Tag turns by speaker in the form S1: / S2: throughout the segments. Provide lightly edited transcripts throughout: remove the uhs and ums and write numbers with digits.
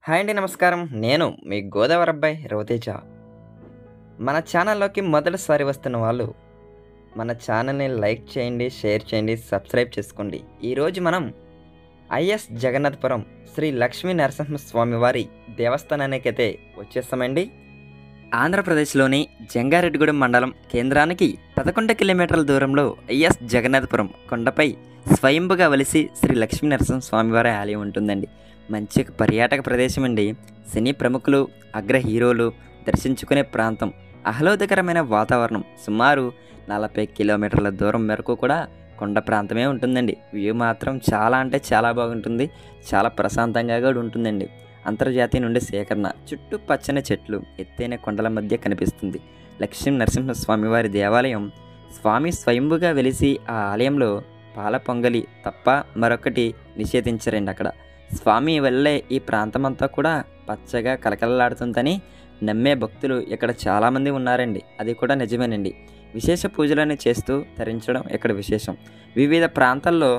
S1: Hi అండి. నమస్కారం. నేను మీ గోదావరి అబ్బాయి రవితేజ. మన ఛానల్లోకి మొదటిసారి వస్తున్న వాళ్ళు మన ఛానల్ని లైక్ చేయండి, షేర్ చేయండి, సబ్స్క్రైబ్ చేసుకోండి. ఈరోజు మనం ఐఎస్ జగన్నాథపురం శ్రీ లక్ష్మీ నరసింహస్వామి వారి దేవస్థానానికైతే వచ్చేస్తామండి. ఆంధ్రప్రదేశ్లోని జంగారెడ్డిగూడెం మండలం కేంద్రానికి 11 కిలోమీటర్ల దూరంలో ఐఎస్ జగన్నాథపురం కొండపై స్వయంభుగా వెలిసి శ్రీ లక్ష్మీ నరసింహస్వామివారి ఆలయం ఉంటుందండి. మంచి పర్యాటక ప్రదేశం అండి. సినీ ప్రముఖులు, అగ్ర హీరోలు దర్శించుకునే ప్రాంతం. ఆహ్లాదకరమైన వాతావరణం. సుమారు 40 కిలోమీటర్ల దూరం మేరకు కూడా కొండ ప్రాంతమే ఉంటుందండి. వ్యూ మాత్రం చాలా అంటే చాలా బాగుంటుంది. చాలా ప్రశాంతంగా కూడా ఉంటుందండి. అంతర్జాతీయ నుండి సేకరణ. చుట్టూ పచ్చని చెట్లు, ఎత్తైన కొండల మధ్య కనిపిస్తుంది లక్ష్మీ నరసింహస్వామి వారి దేవాలయం. స్వామి స్వయంభుగా వెలిసి ఆ ఆలయంలో పాల పొంగలి తప్ప మరొకటి నిషేధించరండి. అక్కడ స్వామి వల్లే ఈ ప్రాంతమంతా కూడా పచ్చగా కలకలలాడుతుందని నమ్మే భక్తులు ఇక్కడ చాలామంది ఉన్నారండి. అది కూడా నిజమేనండి. విశేష పూజలను చేస్తూ తరించడం ఇక్కడ విశేషం. వివిధ ప్రాంతాల్లో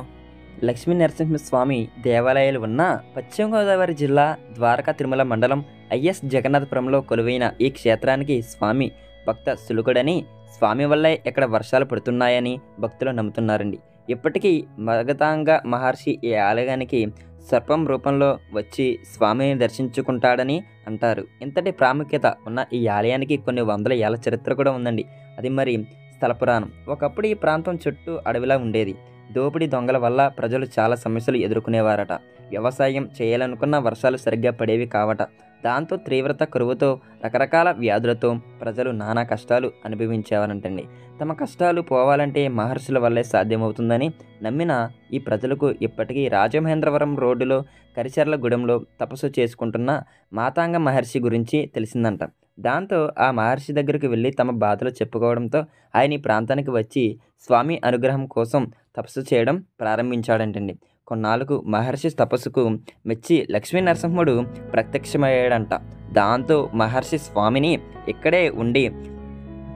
S1: లక్ష్మీ నరసింహస్వామి దేవాలయాలు ఉన్న పశ్చిమ గోదావరి జిల్లా ద్వారకా తిరుమల మండలం ఐఎస్ జగన్నాథపురంలో కొలువైన ఈ క్షేత్రానికి స్వామి భక్త సులుకుడని, స్వామి వల్లే ఇక్కడ వర్షాలు పడుతున్నాయని భక్తులు నమ్ముతున్నారండి. ఇప్పటికీ మగతాంగ మహర్షి ఈ ఆలయానికి సర్పం రూపంలో వచ్చి స్వామిని దర్శించుకుంటాడని అంటారు. ఇంతటి ప్రాముఖ్యత ఉన్న ఈ ఆలయానికి కొన్ని వందల ఏళ్ల చరిత్ర కూడా ఉందండి. అది మరి స్థల పురాణం. ఒకప్పుడు ఈ ప్రాంతం చుట్టూ అడవిలా ఉండేది. దోపిడీ దొంగల వల్ల ప్రజలు చాలా సమస్యలు ఎదుర్కొనేవారట. వ్యవసాయం చేయాలనుకున్న వర్షాలు సరిగ్గా పడేవి కావట. దాంతో తీవ్రత కరువుతో, రకరకాల వ్యాధులతో ప్రజలు నానా కష్టాలు అనుభవించేవారంటండి. తమ కష్టాలు పోవాలంటే మహర్షుల వల్లే సాధ్యమవుతుందని నమ్మిన ఈ ప్రజలకు ఇప్పటికీ రాజమహేంద్రవరం రోడ్డులో కరిచెర్ల గూడెంలో తపస్సు చేసుకుంటున్న మాతాంగ మహర్షి గురించి తెలిసిందంట. దాంతో ఆ మహర్షి దగ్గరికి వెళ్ళి తమ బాధలు చెప్పుకోవడంతో ఆయన ఈ ప్రాంతానికి వచ్చి స్వామి అనుగ్రహం కోసం తపస్సు చేయడం ప్రారంభించాడంటండి. కొన్నాళ్ళకు మహర్షి తపస్సుకు మెచ్చి లక్ష్మీ నరసింహుడు ప్రత్యక్షమయ్యాడంట. దాంతో మహర్షి స్వామిని ఇక్కడే ఉండి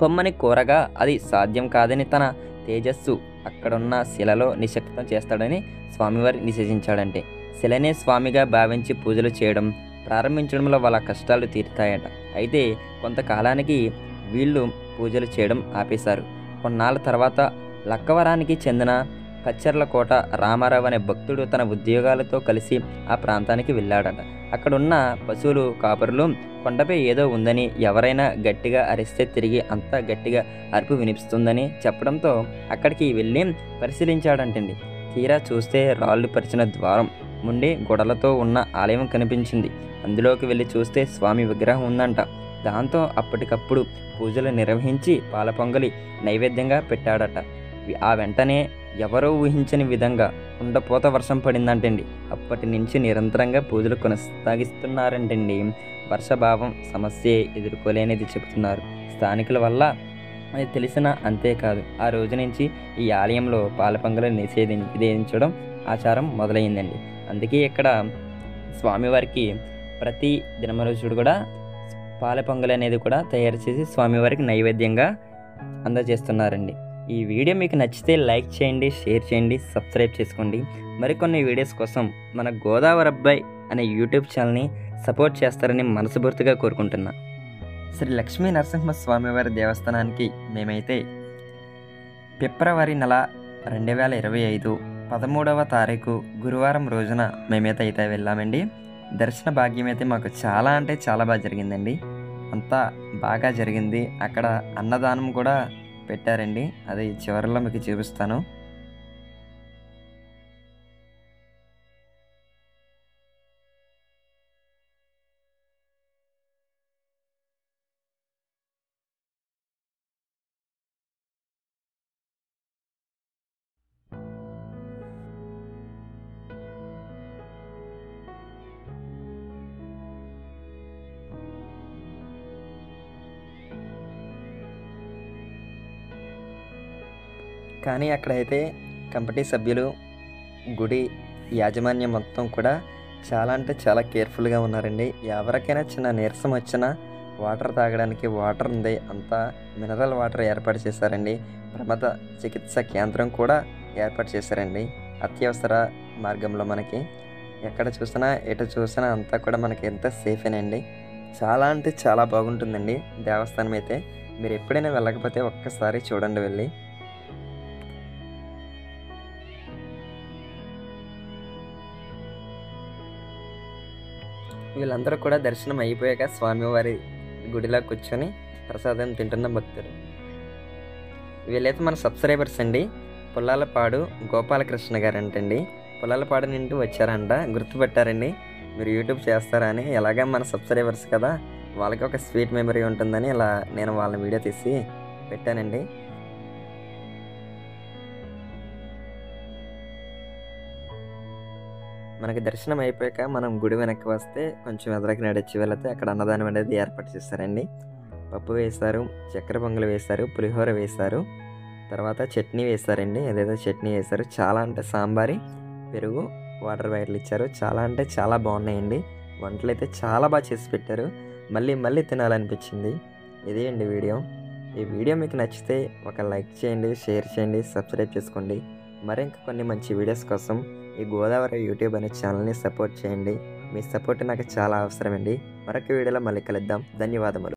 S1: పొమ్మని కోరగా అది సాధ్యం కాదని, తన తేజస్సు అక్కడున్న శిలలో నిశ్శక్తం చేస్తాడని స్వామివారి నిషేధించాడంటే. శిలనే స్వామిగా భావించి పూజలు చేయడం ప్రారంభించడంలో వాళ్ళ కష్టాలు తీరుతాయట. అయితే కొంతకాలానికి వీళ్ళు పూజలు చేయడం ఆపేశారు. కొన్నాళ్ళ తర్వాత లక్కవరానికి చెందిన కచ్చెర్లకోట రామారావు అనే భక్తుడు తన ఉద్యోగాలతో కలిసి ఆ ప్రాంతానికి వెళ్ళాడట. అక్కడున్న పశువులు కాపరులు కొండపై ఏదో ఉందని, ఎవరైనా గట్టిగా అరిస్తే తిరిగి అంతా గట్టిగా అరుపు వినిపిస్తుందని చెప్పడంతో అక్కడికి వెళ్ళి పరిశీలించాడంటండి. తీరా చూస్తే రాళ్ళు పరిచిన ద్వారం ముండి గొడలతో ఉన్న ఆలయం కనిపించింది. అందులోకి వెళ్ళి చూస్తే స్వామి విగ్రహం ఉందంట. దాంతో అప్పటికప్పుడు పూజలు నిర్వహించి పాల పొంగలి నైవేద్యంగా పెట్టాడట. ఆ వెంటనే ఎవరో ఊహించని విధంగా కుండపోత వర్షం పడిందంటండి. అప్పటి నుంచి నిరంతరంగా పూజలు కొనసాగిస్తున్నారంటండి. వర్షభావం సమస్యే ఎదుర్కోలేనిది చెబుతున్నారు స్థానికుల వల్ల. అది తెలిసిన అంతేకాదు, ఆ రోజు నుంచి ఈ ఆలయంలో పాల పొంగలి నిషేధించడం ఆచారం మొదలైందండి. అందుకే ఇక్కడ స్వామివారికి ప్రతి దినమరోజుడు కూడా పాల పొంగలి అనేది కూడా తయారు చేసి స్వామివారికి నైవేద్యంగా అందజేస్తున్నారండి. ఈ వీడియో మీకు నచ్చితే లైక్ చేయండి, షేర్ చేయండి, సబ్స్క్రైబ్ చేసుకోండి. మరికొన్ని వీడియోస్ కోసం మన గోదావరి అబ్బాయి అనే యూట్యూబ్ ఛానల్ని సపోర్ట్ చేస్తారని మనస్ఫూర్తిగా కోరుకుంటున్నా. శ్రీ లక్ష్మీ నరసింహస్వామివారి దేవస్థానానికి మేమైతే ఫిబ్రవరి నెల 2025 13వ తారీఖు గురువారం రోజున మేమైతే వెళ్ళామండి. దర్శన భాగ్యం అయితే మాకు చాలా అంటే చాలా బాగా జరిగిందండి. అంతా బాగా జరిగింది. అక్కడ అన్నదానం కూడా పెట్టారండి. అది చివరిలో మీకు చూపిస్తాను. కానీ అక్కడైతే కమిటీ సభ్యులు, గుడి యాజమాన్యం మొత్తం కూడా చాలా అంటే చాలా కేర్ఫుల్గా ఉన్నారండి. ఎవరికైనా చిన్న నీరసం వచ్చినా వాటర్ తాగడానికి వాటర్ ఉంది. అంతా మినరల్ వాటర్ ఏర్పాటు చేశారండి. ప్రమాద చికిత్స కేంద్రం కూడా ఏర్పాటు చేశారండి అత్యవసర మార్గంలో మనకి. ఎక్కడ చూసినా ఎటు చూసినా అంతా కూడా మనకి ఎంత సేఫేనండి. చాలా అంటే చాలా బాగుంటుందండి దేవస్థానం అయితే. మీరు ఎప్పుడైనా వెళ్ళకపోతే ఒక్కసారి చూడండి వెళ్ళి. వీళ్ళందరూ కూడా దర్శనం అయిపోయాక స్వామివారి గుడిలో కూర్చొని ప్రసాదం తింటున్న భక్తులు. వీళ్ళైతే మన సబ్స్క్రైబర్స్ అండి. పుల్లాలపాడు గోపాలకృష్ణ గారంటండి. పుల్లాలపాడు నుండి వచ్చారంట, గుర్తుపెట్టారండి. మీరు యూట్యూబ్ చేస్తారా అని. ఎలాగా మన సబ్స్క్రైబర్స్ కదా, వాళ్ళకి ఒక స్వీట్ మెమరీ ఉంటుందని ఇలా నేను వాళ్ళ వీడియో తీసి పెట్టానండి. మనకి దర్శనం అయిపోయాక మనం గుడి వెనక్కి వస్తే కొంచెం ఎదురుకి నడిచి వెళితే అక్కడ అన్నదానం అనేది ఏర్పాటు చేశారండి. పప్పు వేశారు, చక్కెర పొంగల్ వేశారు, పులిహోర వేశారు, తర్వాత చట్నీ వేశారండి. ఏదేదో చట్నీ వేశారు. చాలా అంటే సాంబారి, పెరుగు, వాటర్ బాటిల్ ఇచ్చారు. చాలా అంటే చాలా బాగున్నాయండి. వంటలు అయితే చాలా బాగా చేసి పెట్టారు. మళ్ళీ మళ్ళీ తినాలనిపించింది. ఇదే అండి వీడియో. ఈ వీడియో మీకు నచ్చితే ఒక లైక్ చేయండి, షేర్ చేయండి, సబ్స్క్రైబ్ చేసుకోండి. మరింక కొన్ని మంచి వీడియోస్ కోసం ఈ గోదావరి యూట్యూబ్ అనే ఛానల్ని సపోర్ట్ చేయండి. మీ సపోర్ట్ నాకు చాలా అవసరమండి. మరొక వీడియోలో మళ్ళీ కలుద్దాం. ధన్యవాదములు.